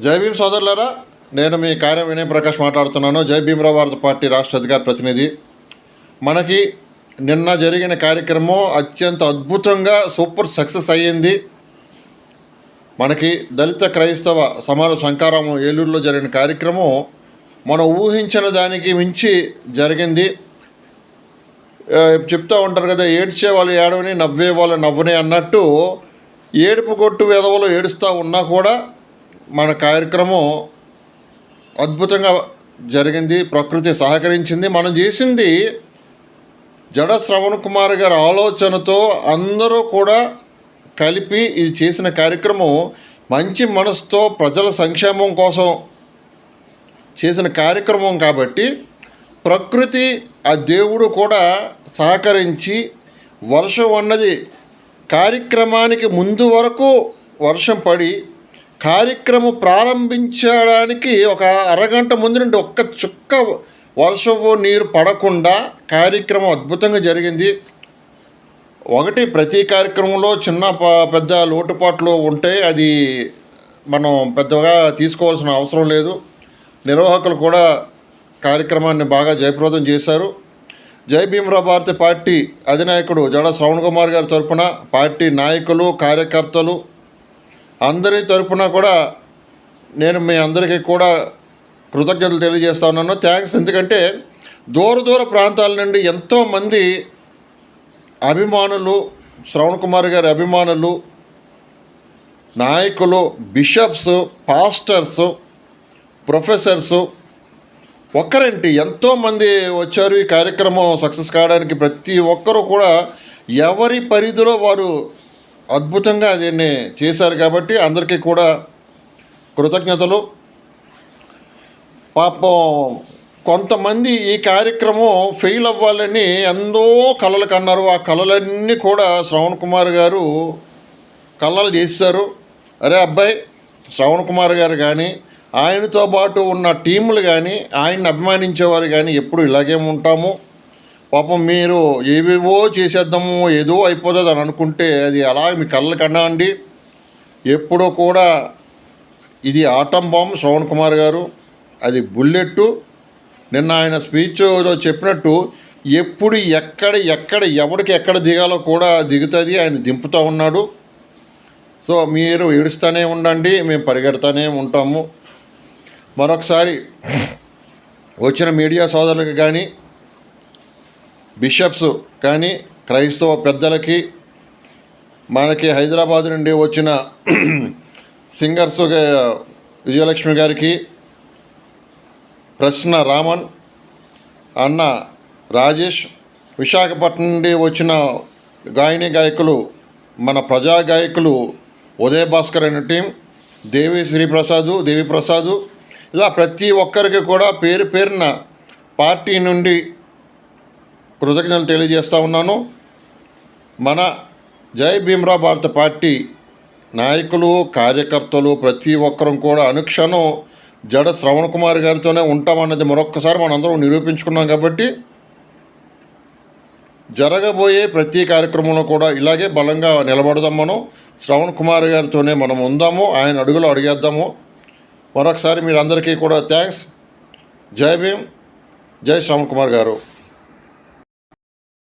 జై భీమ్ సోదరులారా, నేను మీ కార్యం వినయ్ ప్రకాష్ మాట్లాడుతున్నాను. జై భీమరావు భారత పార్టీ రాష్ట్ర అధికార ప్రతినిధి. మనకి నిన్న జరిగిన కార్యక్రమం అత్యంత అద్భుతంగా సూపర్ సక్సెస్ అయ్యింది. మనకి దళిత క్రైస్తవ సమాజ సంకారం ఏలూరులో జరిగిన కార్యక్రమం మనం ఊహించిన దానికి మించి జరిగింది. చెప్తూ ఉంటారు కదా, ఏడ్చే వాళ్ళు ఏడవని, నవ్వే వాళ్ళు నవ్వని అన్నట్టు ఏడుపు కొట్టు వెధవలు ఏడుస్తూ ఉన్నా కూడా మన కార్యక్రమం అద్భుతంగా జరిగింది. ప్రకృతి సహకరించింది. మనం చేసింది జడ శ్రవణ్ కుమార్ గారి ఆలోచనతో అందరూ కూడా కలిపి ఇది చేసిన కార్యక్రమం మంచి మనసుతో ప్రజల సంక్షేమం కోసం చేసిన కార్యక్రమం కాబట్టి ప్రకృతి ఆ దేవుడు కూడా సహకరించి వర్షం అన్నది కార్యక్రమానికి ముందు వరకు వర్షం పడి కార్యక్రమం ప్రారంభించడానికి ఒక అరగంట ముందు నుండి ఒక్క చుక్క వర్షపు నీరు పడకుండా కార్యక్రమం అద్భుతంగా జరిగింది. ఒకటి, ప్రతి కార్యక్రమంలో చిన్న పెద్ద లోటుపాట్లు ఉంటే అది మనం పెద్దగా తీసుకోవాల్సిన అవసరం లేదు. నిర్వాహకులు కూడా కార్యక్రమాన్ని బాగా జయప్రదం చేశారు. జై భీమరావు భారత పార్టీ అధినాయకుడు జడ శ్రవణ్ కుమార్ గారి తరఫున పార్టీ నాయకులు, కార్యకర్తలు అందరి తరఫున కూడా నేను మీ అందరికీ కూడా కృతజ్ఞతలు తెలియజేస్తా ఉన్నాను. థ్యాంక్స్. ఎందుకంటే దూర ప్రాంతాల నుండి ఎంతోమంది అభిమానులు, శ్రవణ్ కుమార్ గారి అభిమానులు, నాయకులు, బిషప్స్, పాస్టర్స్, ప్రొఫెసర్సు ఒక్కరేంటి ఎంతోమంది వచ్చారు ఈ కార్యక్రమం సక్సెస్ కావడానికి. ప్రతి ఒక్కరూ కూడా ఎవరి పరిధిలో వారు అద్భుతంగా దీన్ని చేశారు కాబట్టి అందరికీ కూడా కృతజ్ఞతలు. పాపం కొంతమంది ఈ కార్యక్రమం ఫెయిల్ అవ్వాలని ఎంతో కలలు కన్నారు. ఆ కలలన్నీ కూడా శ్రవణ్ కుమార్ గారు కలలు చేశారు. అరే అబ్బాయి, శ్రవణ్ కుమార్ గారు కానీ ఆయనతో పాటు ఉన్న టీములు కానీ ఆయన్ని అభిమానించేవారు కానీ ఎప్పుడు ఇలాగే ఉంటాము. పాపం మీరు ఏవేవో చేసేద్దాము, ఏదో అయిపోతుంది అని అనుకుంటే అది అలా మీ కళ్ళ కన్నా అండి. ఎప్పుడూ కూడా ఇది ఆటం బాంబ్ శ్రవణ్ కుమార్ గారు, అది బుల్లెట్టు. నిన్న ఆయన స్పీచ్లో చెప్పినట్టు ఎప్పుడు ఎక్కడ ఎవరికి ఎక్కడ దిగాలో కూడా దిగుతుంది. ఆయన దింపుతూ ఉన్నాడు. సో మీరు ఏడుస్తూనే ఉండండి, మేము పరిగెడతానే ఉంటాము. మరొకసారి వచ్చిన మీడియా సోదరులకు కానీ, బిషప్స్ కానీ, క్రైస్తవ పెద్దలకి, మనకి హైదరాబాద్ నుండి వచ్చిన సింగర్స్ విజయలక్ష్మి గారికి, ప్రశ్న రామన్ అన్న రాజేష్, విశాఖపట్నం నుండి వచ్చిన గాయకులు, మన ప్రజా గాయకులు ఉదయ భాస్కర్ అనే టీం, దేవి ప్రసాదు, ఇలా ప్రతి ఒక్కరికి కూడా పేరు పేరున పార్టీ నుండి కృతజ్ఞతలు తెలియజేస్తూ ఉన్నాను. మన జై భీమరావు భారత పార్టీ నాయకులు, కార్యకర్తలు ప్రతి ఒక్కరం కూడా అనుక్షణం జడ శ్రవణ్ కుమార్ గారితోనే ఉంటామన్నది మరొక్కసారి మనందరం నిరూపించుకున్నాం. కాబట్టి జరగబోయే ప్రతి కార్యక్రమంలో కూడా ఇలాగే బలంగా నిలబడదాం. మనం శ్రవణ్ కుమార్ గారితోనే మనం ఉందాము, ఆయన అడుగులో అడిగేద్దాము. మరొకసారి మీరందరికీ కూడా థ్యాంక్స్. జై భీమ్, జై శ్రవణ్ కుమార్ గారు.